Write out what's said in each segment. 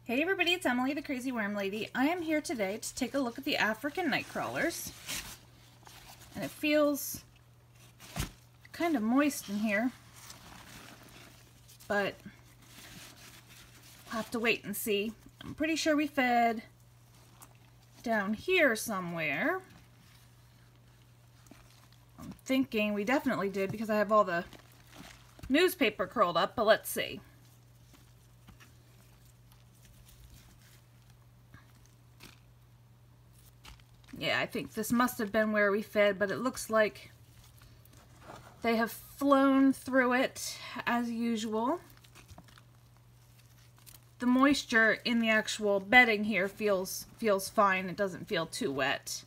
Hey everybody, it's Emily, the Crazy Worm Lady. I am here today to take a look at the African night crawlers. And it feels kind of moist in here, but I'll have to wait and see. I'm pretty sure we fed down here somewhere. I'm thinking we definitely did because I have all the newspaper curled up, but let's see. Yeah, I think this must have been where we fed, but it looks like they have flown through it as usual. The moisture in the actual bedding here feels fine. It doesn't feel too wet.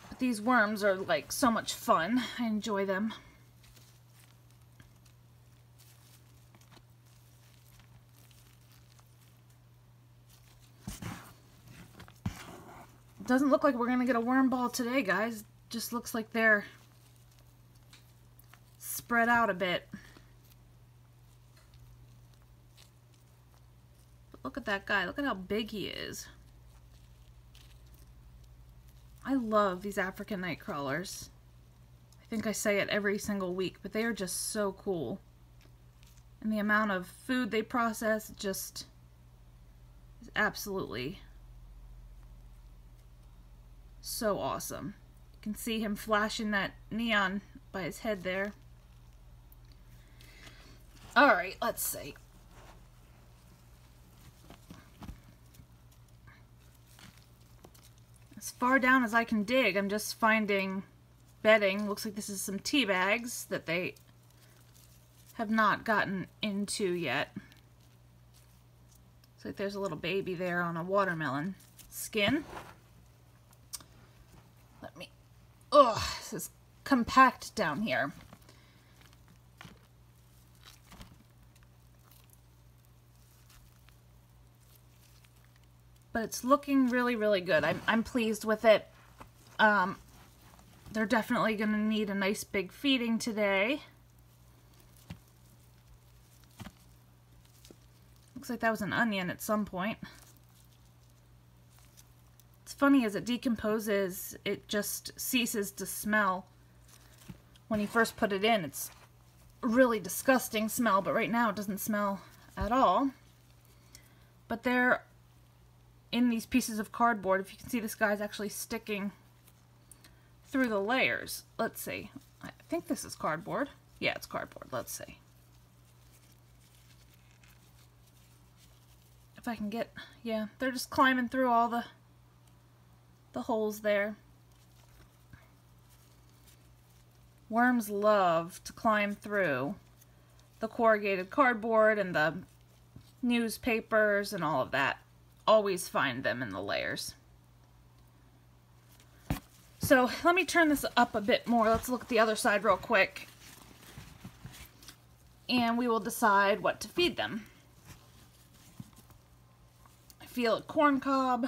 But these worms are like so much fun. I enjoy them. Doesn't look like we're gonna get a worm ball today, guys. Just looks like they're spread out a bit. But look at that guy. Look at how big he is. I love these African night crawlers. I think I say it every single week, but they are just so cool. And the amount of food they process just is absolutely so awesome. You can see him flashing that neon by his head there. Alright, let's see. As far down as I can dig, I'm just finding bedding. Looks like this is some tea bags that they have not gotten into yet. Looks like there's a little baby there on a watermelon skin. This is compact down here. But it's looking really, really good. I'm pleased with it. They're definitely going to need a nice big feeding today. Looks like that was an onion at some point. Funny, as it decomposes, it just ceases to smell. When you first put it in, it's a really disgusting smell, but right now it doesn't smell at all. But they're in these pieces of cardboard. If you can see, this guy's actually sticking through the layers. Let's see. I think this is cardboard. Yeah, it's cardboard. Let's see. If I can get... Yeah, they're just climbing through all the holes there. Worms love to climb through the corrugated cardboard and the newspapers and all of that. Always find them in the layers. So let me turn this up a bit more. Let's look at the other side real quick. And we will decide what to feed them. I feel a corn cob.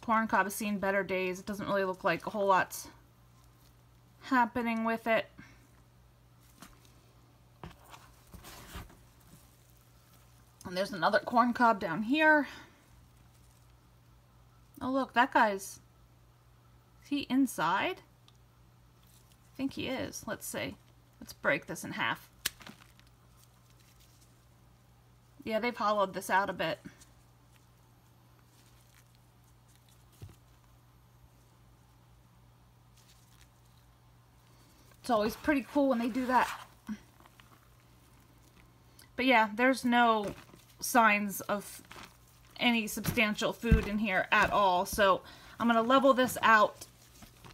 Corn cob has seen better days. It doesn't really look like a whole lot's happening with it. And there's another corn cob down here. Oh look, that guy's... Is he inside? I think he is. Let's see. Let's break this in half. Yeah, they've hollowed this out a bit. It's always pretty cool when they do that. But yeah, there's no signs of any substantial food in here at all. So I'm going to level this out,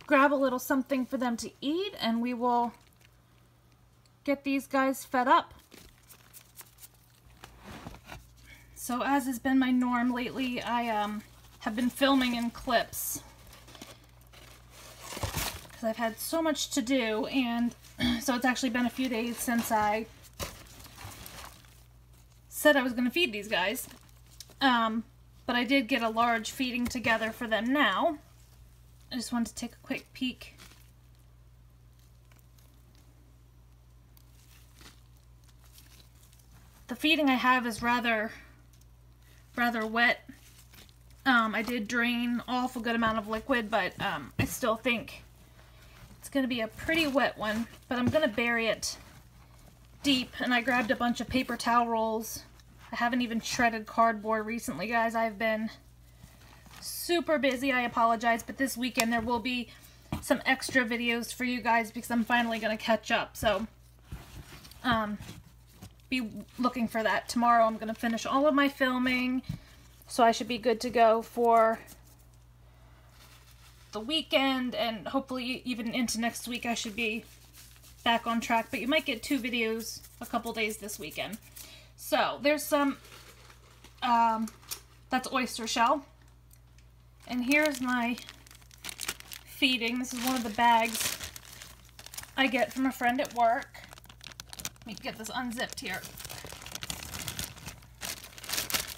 grab a little something for them to eat, and we will get these guys fed up. So as has been my norm lately, I have been filming in clips. I've had so much to do, and so it's actually been a few days since I said I was going to feed these guys. But I did get a large feeding together for them now. I just wanted to take a quick peek the feeding I have is rather wet. I did drain off a good amount of liquid, but I still think it's going to be a pretty wet one. But I'm going to bury it deep, and I grabbed a bunch of paper towel rolls. I haven't even shredded cardboard recently, guys. I've been super busy. I apologize, but this weekend there will be some extra videos for you guys because I'm finally going to catch up. So be looking for that. Tomorrow I'm going to finish all of my filming, so I should be good to go for the weekend, and hopefully even into next week I should be back on track. But you might get 2 videos a couple days this weekend. So there's some, that's oyster shell. And here's my feeding. This is one of the bags I get from a friend at work. Let me get this unzipped here.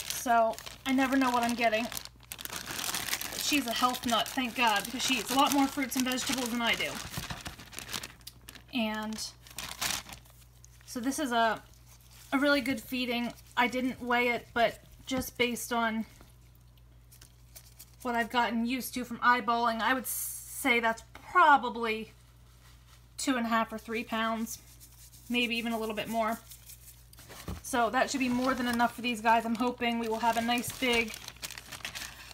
So I never know what I'm getting. She's a health nut, thank God, because she eats a lot more fruits and vegetables than I do. And so this is a really good feeding. I didn't weigh it, but just based on what I've gotten used to from eyeballing, I would say that's probably 2.5 or 3 pounds, maybe even a little bit more. So that should be more than enough for these guys. I'm hoping we will have a nice big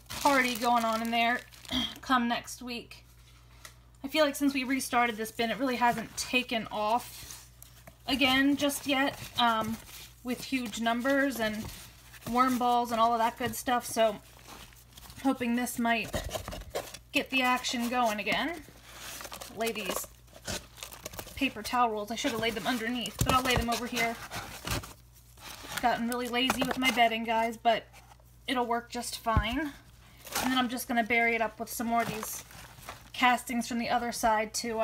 party going on in there come next week. I feel like since we restarted this bin, it really hasn't taken off again just yet, with huge numbers and worm balls and all of that good stuff. So hoping this might get the action going again. Lay these paper towel rolls. I should have laid them underneath, but I'll lay them over here. Gotten really lazy with my bedding, guys, but it'll work just fine. And then I'm just going to bury it up with some more of these castings from the other side to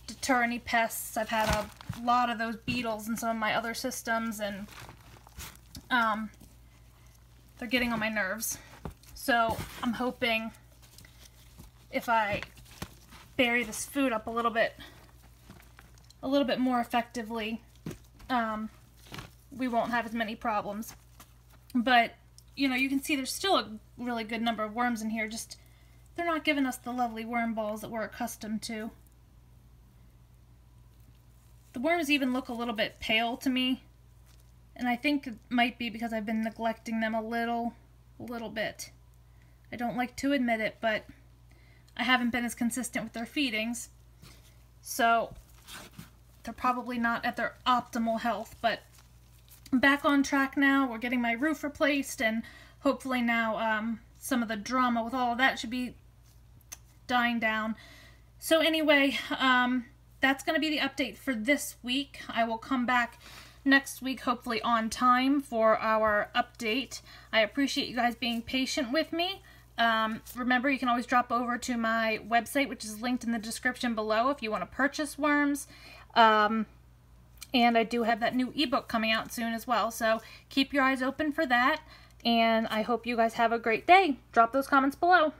deter any pests. I've had a lot of those beetles in some of my other systems, and they're getting on my nerves. So I'm hoping if I bury this food up a little bit more effectively, we won't have as many problems. But, you know, you can see there's still a really good number of worms in here, just they're not giving us the lovely worm balls that we're accustomed to. The worms even look a little bit pale to me, and I think it might be because I've been neglecting them a little bit. I don't like to admit it, but I haven't been as consistent with their feedings, so they're probably not at their optimal health. But I'm back on track now. We're getting my roof replaced, and hopefully now some of the drama with all of that should be dying down. So anyway, that's going to be the update for this week. I will come back next week, hopefully on time, for our update. I appreciate you guys being patient with me. Remember, you can always drop over to my website, which is linked in the description below, if you want to purchase worms. And I do have that new ebook coming out soon as well, so keep your eyes open for that. And I hope you guys have a great day. Drop those comments below.